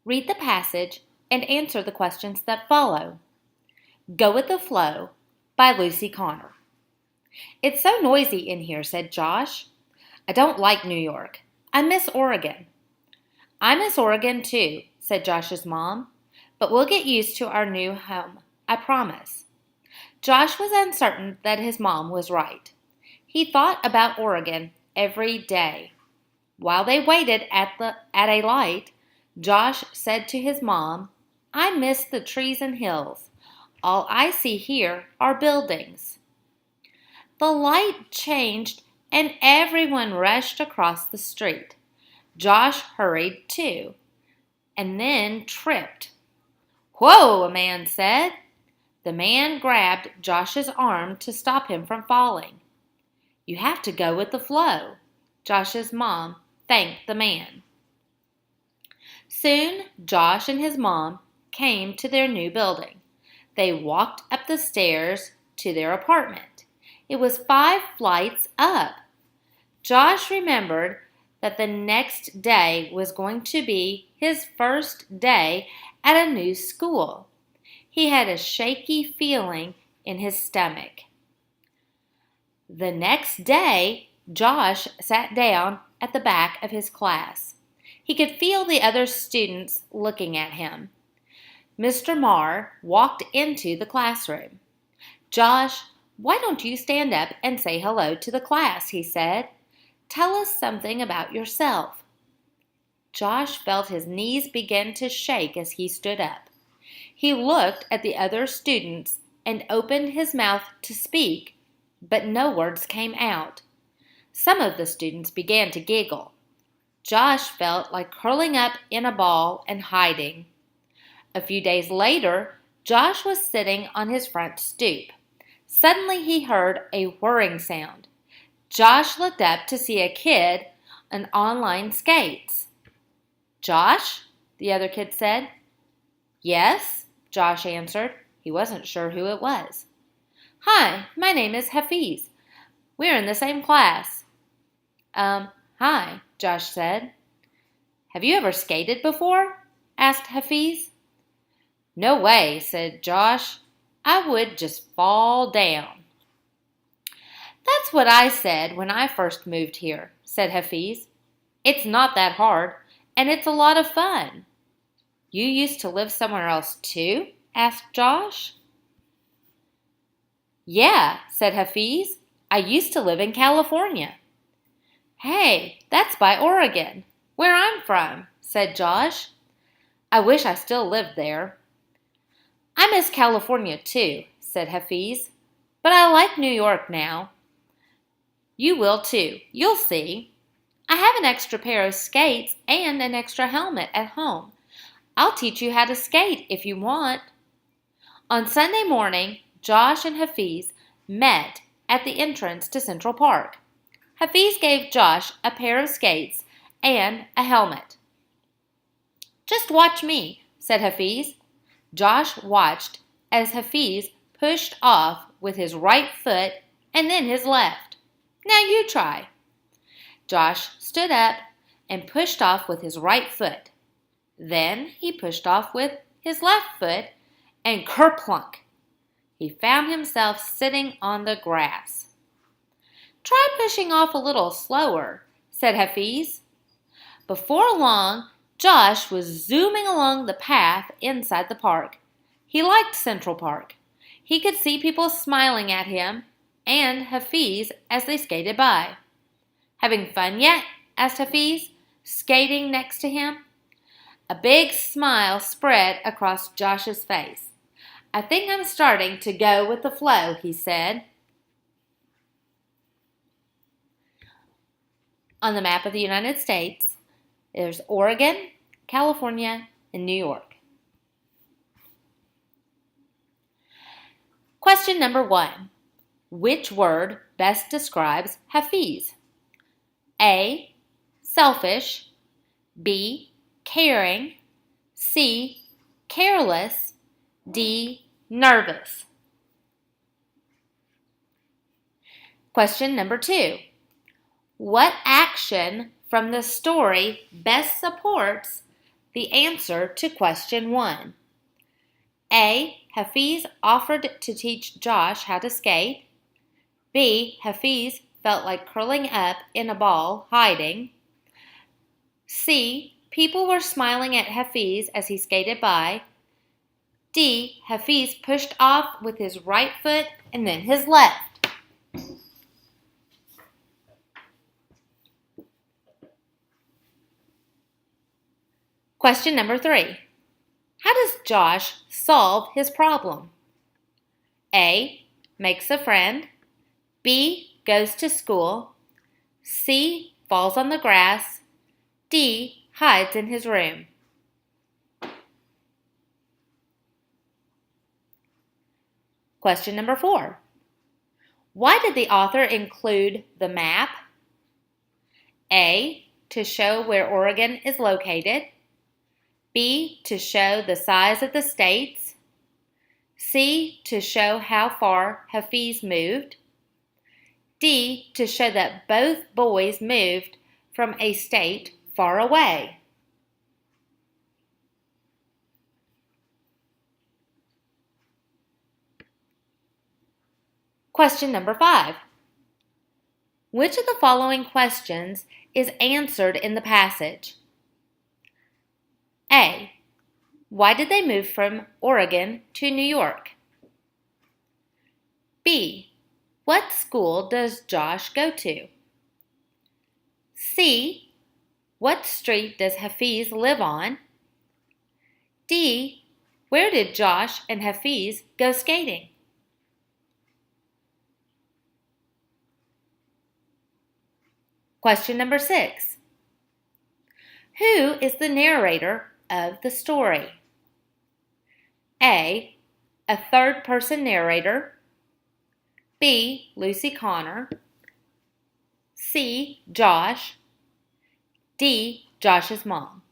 Read the passage and answer the questions that follow. Go with the Flow by Lucy Connor. It's so noisy in here, said Josh. I don't like New York. I miss Oregon. I miss Oregon too, said Josh's mom, but we'll get used to our new home, I promise. Josh was uncertain that his mom was right. He thought about Oregon every day. While they waited at a light, Josh said to his mom, I miss the trees and hills. All I see here are buildings. The light changed and everyone rushed across the street. Josh hurried too, and then tripped. Whoa, a man said. The man grabbed Josh's arm to stop him from falling. You have to go with the flow. Josh's mom thanked the man. Soon, Josh and his mom came to their new building. They walked up the stairs to their apartment. It was 5 flights up. Josh remembered that the next day was going to be his first day at a new school. He had a shaky feeling in his stomach. The next day, Josh sat down at the back of his class. He could feel the other students looking at him. Mr. Marr walked into the classroom. Josh, why don't you stand up and say hello to the class, he said. Tell us something about yourself. Josh felt his knees begin to shake as he stood up. He looked at the other students and opened his mouth to speak, but no words came out. Some of the students began to giggle. Josh felt like curling up in a ball and hiding. A few days later, Josh was sitting on his front stoop. Suddenly he heard a whirring sound. Josh looked up to see a kid on inline skates. Josh? The other kid said. Yes, Josh answered. He wasn't sure who it was. Hi, my name is Hafiz. We're in the same class. Hi, Josh said. Have you ever skated before? Asked Hafiz. No way, said Josh. I would just fall down. That's what I said when I first moved here, said Hafiz. It's not that hard, and it's a lot of fun. You used to live somewhere else too? Asked Josh. Yeah, said Hafiz. I used to live in California. Hey, that's by Oregon, where I'm from, said Josh. I wish I still lived there. I miss California too, said Hafiz, but I like New York now. You will too, you'll see. I have an extra pair of skates and an extra helmet at home. I'll teach you how to skate if you want. On Sunday morning, Josh and Hafiz met at the entrance to Central Park. Hafiz gave Josh a pair of skates and a helmet. Just watch me, said Hafiz. Josh watched as Hafiz pushed off with his right foot and then his left. Now you try. Josh stood up and pushed off with his right foot. Then he pushed off with his left foot and kerplunk. He found himself sitting on the grass. Try pushing off a little slower, said Hafiz. Before long, Josh was zooming along the path inside the park. He liked Central Park. He could see people smiling at him and Hafiz as they skated by. Having fun yet? Asked Hafiz, skating next to him. A big smile spread across Josh's face. I think I'm starting to go with the flow, he said. On the map of the United States, there's Oregon, California, and New York. Question number 1. Which word best describes Hafiz? A. Selfish. B. Caring. C. Careless. D. Nervous. Question number 2. What action from the story best supports the answer to question 1. A. Hafiz offered to teach Josh how to skate. B. Hafiz felt like curling up in a ball, hiding. C. People were smiling at Hafiz as he skated by. D. Hafiz pushed off with his right foot and then his left. Question number 3. How does Josh solve his problem? A. Makes a friend. B. Goes to school. C. Falls on the grass. D. Hides in his room. Question number 4. Why did the author include the map? A. To show where Oregon is located. B. To show the size of the states. C. To show how far Hafiz moved. D. To show that both boys moved from a state far away. Question number 5. Which of the following questions is answered in the passage? A. Why did they move from Oregon to New York? B. What school does Josh go to? C. What street does Hafiz live on? D. Where did Josh and Hafiz go skating? Question number 6. Who is the narrator of the story? A. A third-person narrator. B. Lucy Connor. C. Josh. D. Josh's mom.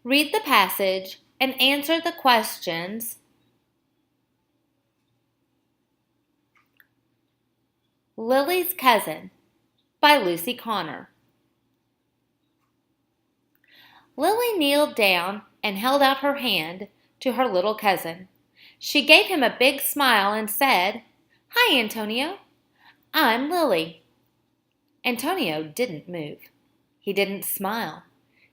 Read the passage and answer the questions. Lily's Cousin by Lucy Connor. Lily kneeled down and held out her hand to her little cousin. She gave him a big smile and said, "Hi, Antonio. I'm Lily." Antonio didn't move. He didn't smile.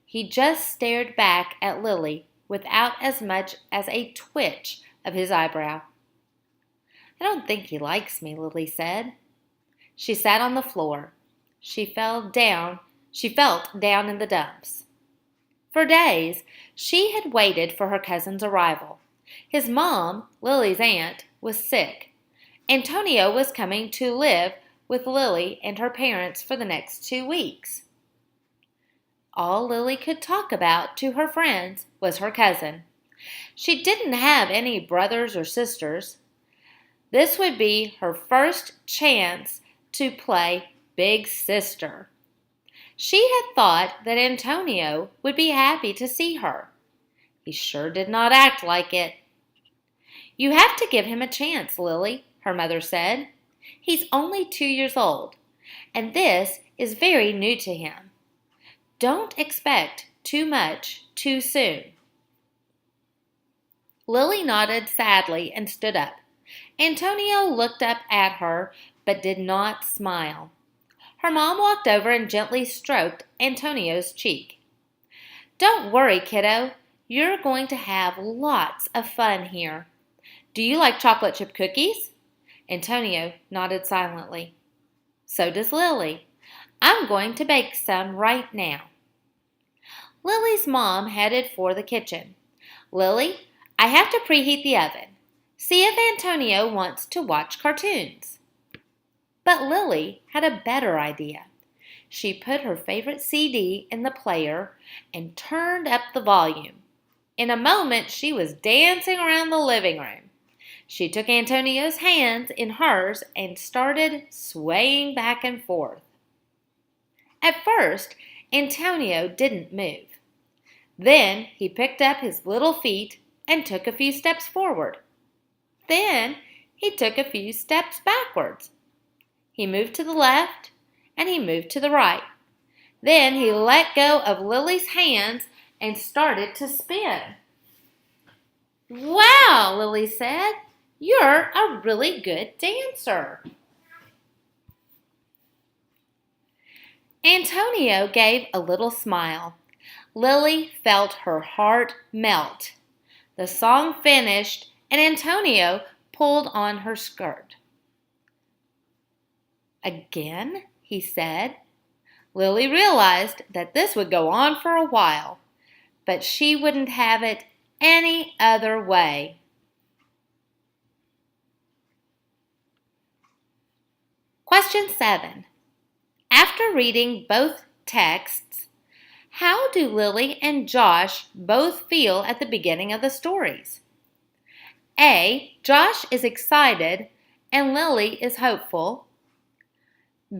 He just stared back at Lily without as much as a twitch of his eyebrow. "I don't think he likes me," Lily said. She sat on the floor. She felt down in the dumps. For days, she had waited for her cousin's arrival. His mom, Lily's aunt, was sick. Antonio was coming to live with Lily and her parents for the next 2 weeks. All Lily could talk about to her friends was her cousin. She didn't have any brothers or sisters. This would be her first chance to play big sister. She had thought that Antonio would be happy to see her. He sure did not act like it. "You have to give him a chance, Lily," her mother said. "He's only 2 years old, and this is very new to him. Don't expect too much too soon." Lily nodded sadly and stood up. Antonio looked up at her but did not smile. Her mom walked over and gently stroked Antonio's cheek. "Don't worry, kiddo. You're going to have lots of fun here. Do you like chocolate chip cookies?" Antonio nodded silently. "So does Lily. I'm going to bake some right now." Lily's mom headed for the kitchen. "Lily, I have to preheat the oven. See if Antonio wants to watch cartoons." But Lily had a better idea. She put her favorite CD in the player and turned up the volume. In a moment, she was dancing around the living room. She took Antonio's hands in hers and started swaying back and forth. At first, Antonio didn't move. Then he picked up his little feet and took a few steps forward. Then he took a few steps backwards. He moved to the left and he moved to the right. Then he let go of Lily's hands and started to spin. "Wow," Lily said, "you're a really good dancer." Antonio gave a little smile. Lily felt her heart melt. The song finished and Antonio pulled on her skirt. "Again?" he said. Lily realized that this would go on for a while, but she wouldn't have it any other way. Question 7. After reading both texts, how do Lily and Josh both feel at the beginning of the stories? A. Josh is excited and Lily is hopeful.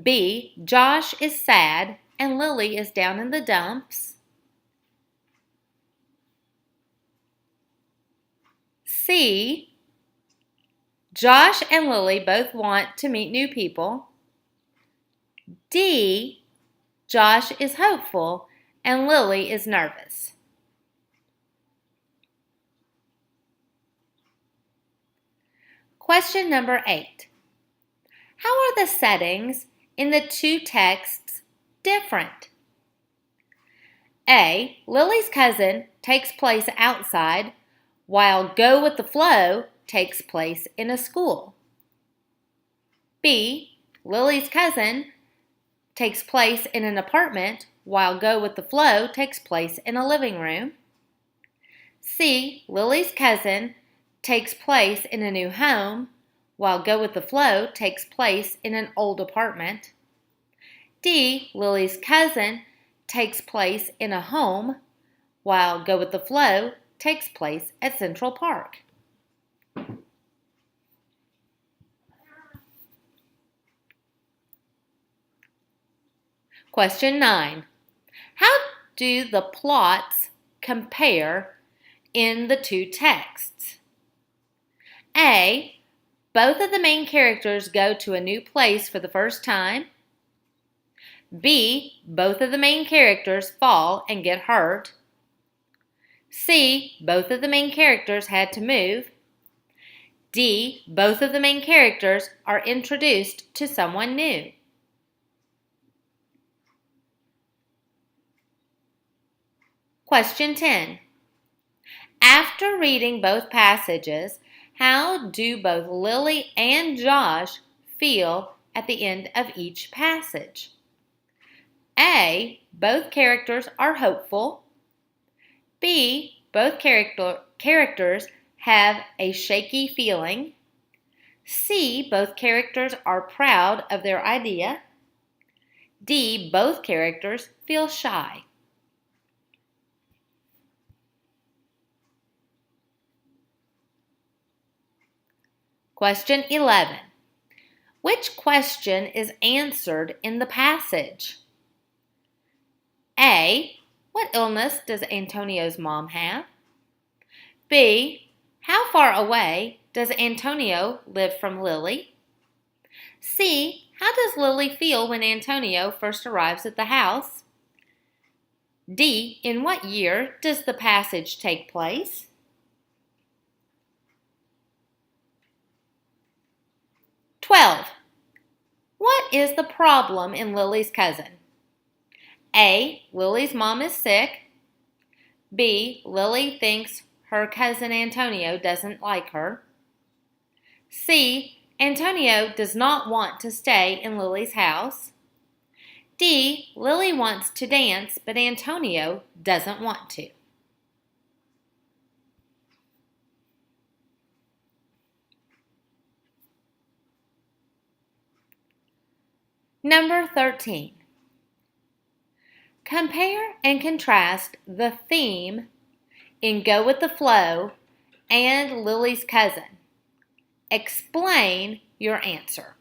B. Josh is sad and Lily is down in the dumps. C. Josh and Lily both want to meet new people. D. Josh is hopeful and Lily is nervous. Question number 8. How are the settings in the two texts different? A. Lily's cousin takes place outside, while Go with the Flow takes place in a school. B. Lily's cousin takes place in an apartment, while Go with the Flow takes place in a living room. C. Lily's cousin takes place in a new home, while Go with the Flow takes place in an old apartment. D. Lily's cousin takes place in a home, while Go with the Flow takes place at Central Park. Question 9. How do the plots compare in the two texts? A. Both of the main characters go to a new place for the first time. B. Both of the main characters fall and get hurt. C. Both of the main characters had to move. D. Both of the main characters are introduced to someone new. Question 10. After reading both passages, how do both Lily and Josh feel at the end of each passage? A. Both characters are hopeful. B. Both characters have a shaky feeling. C. Both characters are proud of their idea. D. Both characters feel shy. Question 11. Which question is answered in the passage? A. What illness does Antonio's mom have? B. How far away does Antonio live from Lily? C. How does Lily feel when Antonio first arrives at the house? D. In what year does the passage take place? What is the problem in Lily's cousin? A. Lily's mom is sick. B. Lily thinks her cousin Antonio doesn't like her. C. Antonio does not want to stay in Lily's house. D. Lily wants to dance, but Antonio doesn't want to. Number 13. Compare and contrast the theme in Go with the Flow and Lily's cousin. Explain your answer.